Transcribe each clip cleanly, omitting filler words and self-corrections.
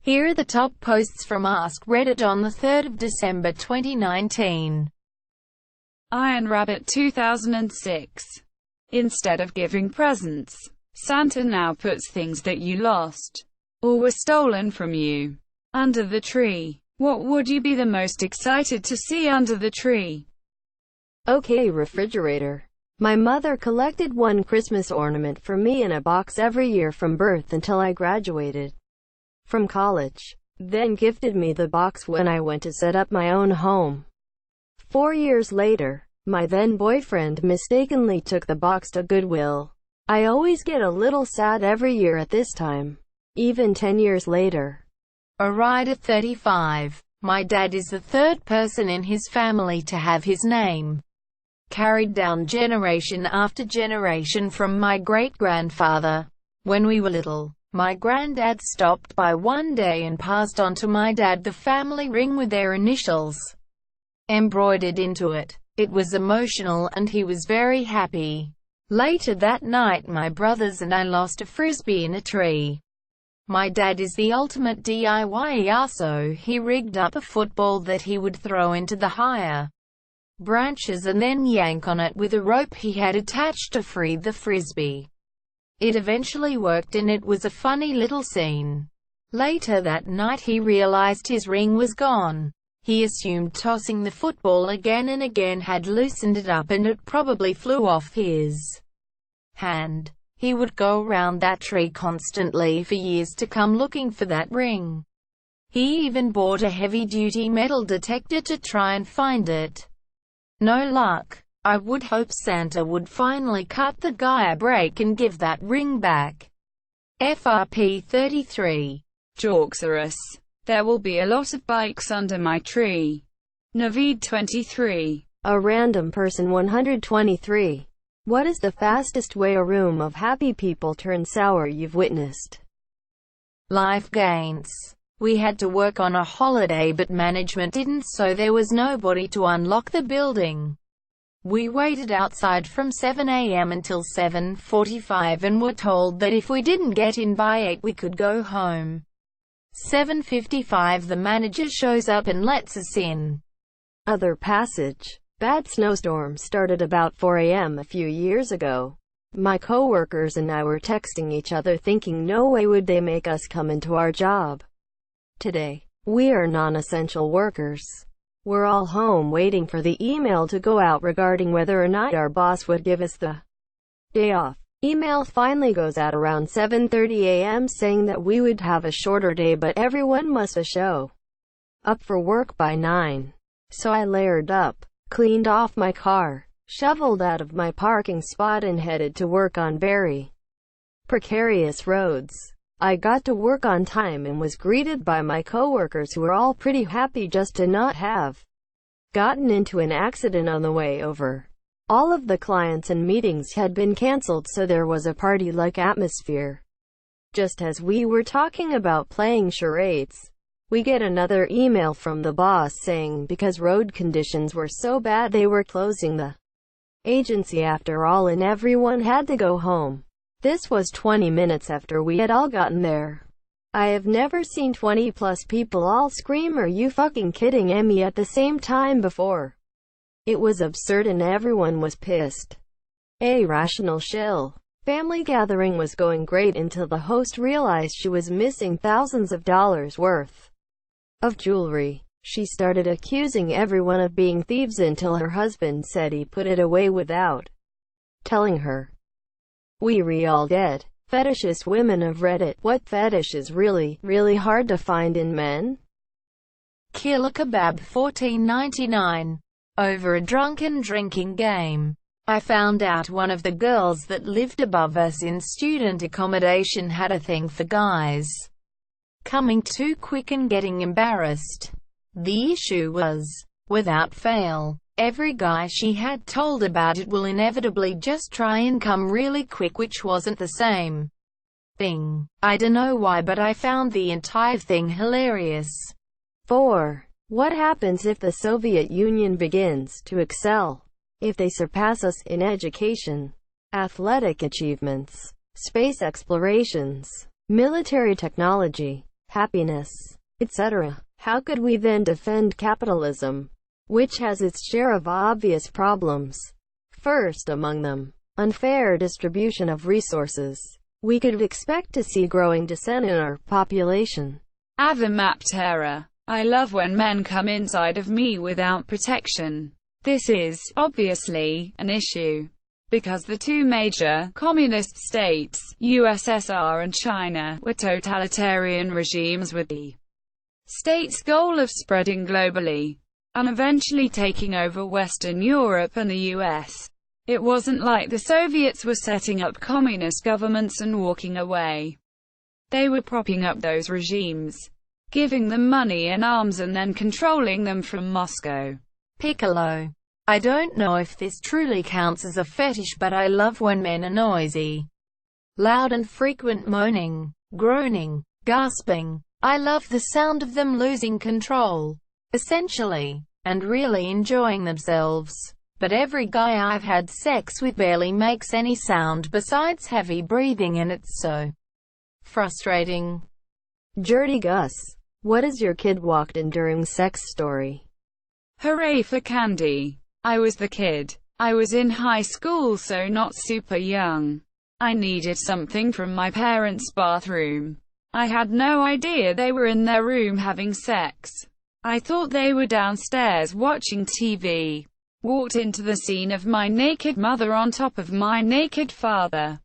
Here are the top posts from Ask Reddit on the 3rd of December 2019. Iron Rabbit 2006. Instead of giving presents, Santa now puts things that you lost or were stolen from you under the tree. What would you be the most excited to see under the tree? Okay, refrigerator. My mother collected one Christmas ornament for me in a box every year from birth until I graduated from college, then gifted me the box when I went to set up my own home. 4 years later, my then boyfriend mistakenly took the box to Goodwill. I always get a little sad every year at this time, even 10 years later. A Rider 35. My dad is the third person in his family to have his name carried down generation after generation from my great-grandfather. When we were little, my granddad stopped by one day and passed on to my dad the family ring with their initials embroidered into it. It was emotional and he was very happy. Later that night my brothers and I lost a frisbee in a tree. My dad is the ultimate DIYer, so he rigged up a football that he would throw into the higher branches and then yank on it with a rope he had attached to free the frisbee. It eventually worked and it was a funny little scene. Later that night he realized his ring was gone. He assumed tossing the football again and again had loosened it up and it probably flew off his hand. He would go around that tree constantly for years to come looking for that ring. He even bought a heavy-duty metal detector to try and find it. No luck. I would hope Santa would finally cut the guy a break and give that ring back. FRP 33. Jorksaurus. There will be a lot of bikes under my tree. Naveed 23. A random person 123. What is the fastest way a room of happy people turns sour you've witnessed? Life Gains. We had to work on a holiday but management didn't, so there was nobody to unlock the building. We waited outside from 7 a.m. until 7:45 and were told that if we didn't get in by 8 we could go home. 7:55 the manager shows up and lets us in. Other passage. Bad snowstorm started about 4 a.m. a few years ago. My coworkers and I were texting each other thinking no way would they make us come into our job today. We are non-essential workers. We're all home waiting for the email to go out regarding whether or not our boss would give us the day off. Email finally goes out around 7:30 a.m. saying that we would have a shorter day but everyone must show up for work by 9. So I layered up, cleaned off my car, shoveled out of my parking spot and headed to work on very precarious roads. I got to work on time and was greeted by my coworkers who were all pretty happy just to not have gotten into an accident on the way over. All of the clients and meetings had been cancelled, so there was a party-like atmosphere. Just as we were talking about playing charades, we get another email from the boss saying because road conditions were so bad they were closing the agency after all and everyone had to go home. This was 20 minutes after we had all gotten there. I have never seen 20 plus people all scream "Are you fucking kidding me" at the same time before. It was absurd and everyone was pissed. A rational shill. Family gathering was going great until the host realized she was missing thousands of dollars worth of jewelry. She started accusing everyone of being thieves until her husband said he put it away without telling her. We all get. Fetishist women of Reddit. What fetish is really hard to find in men? Killer Kebab 1499. Over a drunken drinking game. I found out one of the girls that lived above us in student accommodation had a thing for guys coming too quick and getting embarrassed. The issue was, without fail, every guy she had told about it will inevitably just try and come really quick, which wasn't the same thing. I dunno why, but I found the entire thing hilarious. 4. What happens if the Soviet Union begins to excel? If they surpass us in education, athletic achievements, space explorations, military technology, happiness, etc. How could we then defend capitalism, which has its share of obvious problems? First among them, unfair distribution of resources. We could expect to see growing dissent in our population. Avamaptera. I love when men come inside of me without protection. This is, obviously, an issue. Because the two major communist states, USSR and China, were totalitarian regimes with the state's goal of spreading globally, and eventually taking over Western Europe and the US. It wasn't like the Soviets were setting up communist governments and walking away. They were propping up those regimes, giving them money and arms and then controlling them from Moscow. Piccolo. I don't know if this truly counts as a fetish, but I love when men are noisy, loud and frequent moaning, groaning, gasping. I love the sound of them losing control, essentially, and really enjoying themselves. But every guy I've had sex with barely makes any sound besides heavy breathing, and it's so frustrating. Dirty Gus. What is your kid walked in during sex story? Hooray for candy. I was the kid. I was in high school, so not super young. I needed something from my parents' bathroom. I had no idea they were in their room having sex. I thought they were downstairs watching TV. Walked into the scene of my naked mother on top of my naked father.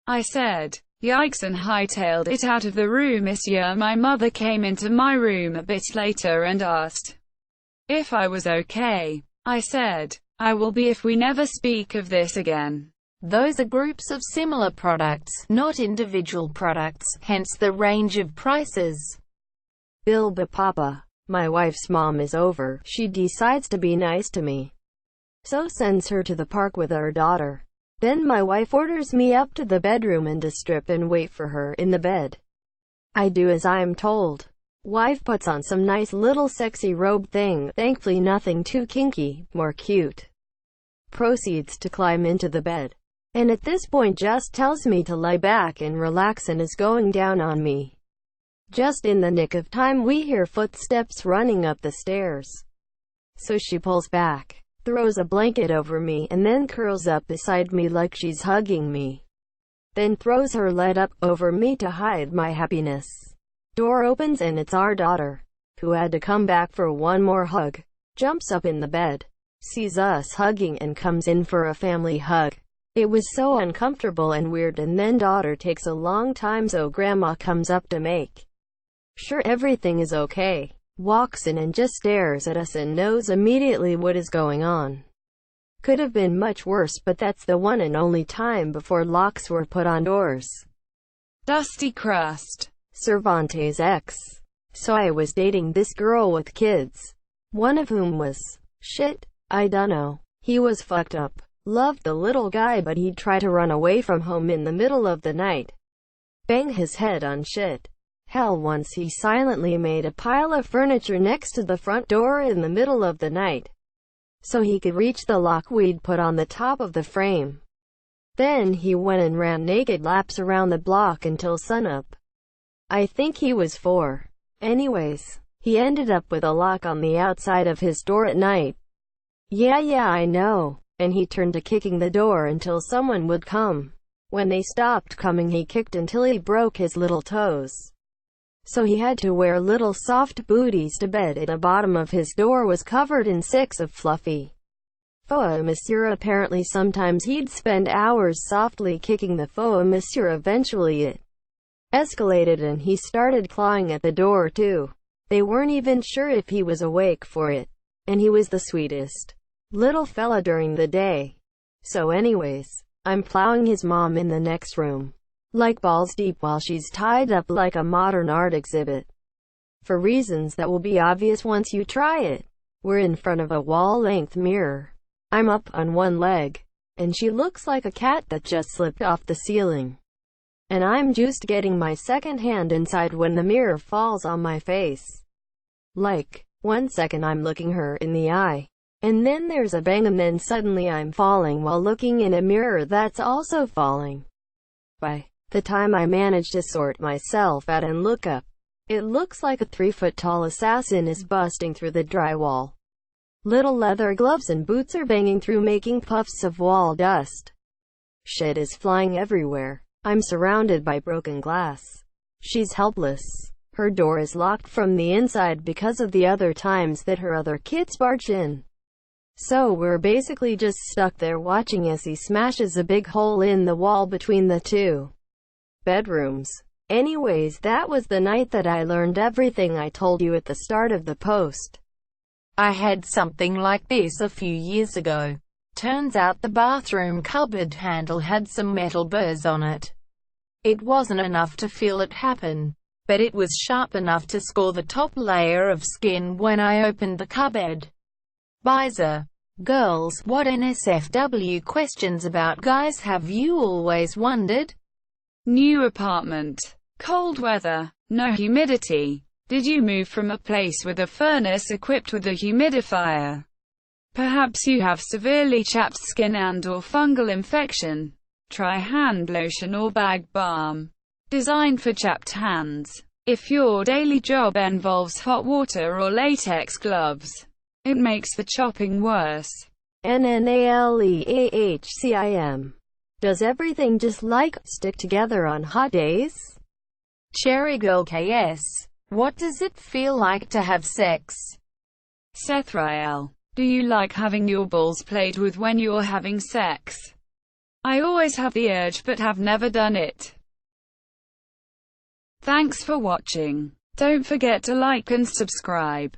I said, "Yikes," and hightailed it out of the room. Monsieur, my mother came into my room a bit later and asked if I was okay. I said, "I will be if we never speak of this again." Those are groups of similar products, not individual products, hence the range of prices. Bilba Papa. My wife's mom is over. She decides to be nice to me, so sends her to the park with our daughter. Then my wife orders me up to the bedroom and to strip and wait for her in the bed. I do as I am told. Wife puts on some nice little sexy robe thing, thankfully nothing too kinky, more cute. Proceeds to climb into the bed, and at this point just tells me to lie back and relax and is going down on me. Just in the nick of time we hear footsteps running up the stairs. So she pulls back, throws a blanket over me, and then curls up beside me like she's hugging me. Then throws her leg up over me to hide my happiness. Door opens and it's our daughter, who had to come back for one more hug. Jumps up in the bed, sees us hugging and comes in for a family hug. It was so uncomfortable and weird, and then daughter takes a long time, so grandma comes up to make sure everything is okay. Walks in and just stares at us and knows immediately what is going on. Could have been much worse, but that's the one and only time before locks were put on doors. Dusty Crust. Cervantes X. So I was dating this girl with kids, one of whom was shit. I dunno. He was fucked up. Loved the little guy, but he'd try to run away from home in the middle of the night. Bang his head on shit. Hell, once he silently made a pile of furniture next to the front door in the middle of the night, so he could reach the lock we'd put on the top of the frame. Then he went and ran naked laps around the block until sunup. I think he was 4. Anyways, he ended up with a lock on the outside of his door at night. Yeah, I know. And he turned to kicking the door until someone would come. When they stopped coming, he kicked until he broke his little toes. So he had to wear little soft booties to bed, and the bottom of his door was covered in 6 of fluffy foie monsieur. Apparently sometimes he'd spend hours softly kicking the foie monsieur. Eventually it escalated and he started clawing at the door too. They weren't even sure if he was awake for it, and he was the sweetest little fella during the day. So anyways, I'm plowing his mom in the next room, like balls deep, while she's tied up like a modern art exhibit. For reasons that will be obvious once you try it. We're in front of a wall-length mirror. I'm up on one leg, and she looks like a cat that just slipped off the ceiling. And I'm just getting my second hand inside when the mirror falls on my face. Like, 1 second I'm looking her in the eye, and then there's a bang, and then suddenly I'm falling while looking in a mirror that's also falling. By the time I manage to sort myself out and look up, It looks like a 3-foot-tall assassin is busting through the drywall. Little leather gloves and boots are banging through, making puffs of wall dust. Shit is flying everywhere. I'm surrounded by broken glass. She's helpless. Her door is locked from the inside because of the other times that her other kids barge in. So we're basically just stuck there watching as he smashes a big hole in the wall between the two bedrooms. Anyways, that was the night that I learned everything I told you at the start of the post. I had something like this a few years ago. Turns out the bathroom cupboard handle had some metal burrs on it. It wasn't enough to feel it happen, but it was sharp enough to score the top layer of skin when I opened the cupboard. Bizer. Girls, what NSFW questions about guys have you always wondered? New apartment. Cold weather. No humidity. Did you move from a place with a furnace equipped with a humidifier? Perhaps you have severely chapped skin and/or fungal infection. Try hand lotion or bag balm. Designed for chapped hands. If your daily job involves hot water or latex gloves, it makes the chopping worse. NNALEAHCIM. Does everything just stick together on hot days? Cherry Girl KS. What does it feel like to have sex? Sethrael. Do you like having your balls played with when you're having sex? I always have the urge but have never done it. Thanks for watching. Don't forget to like and subscribe.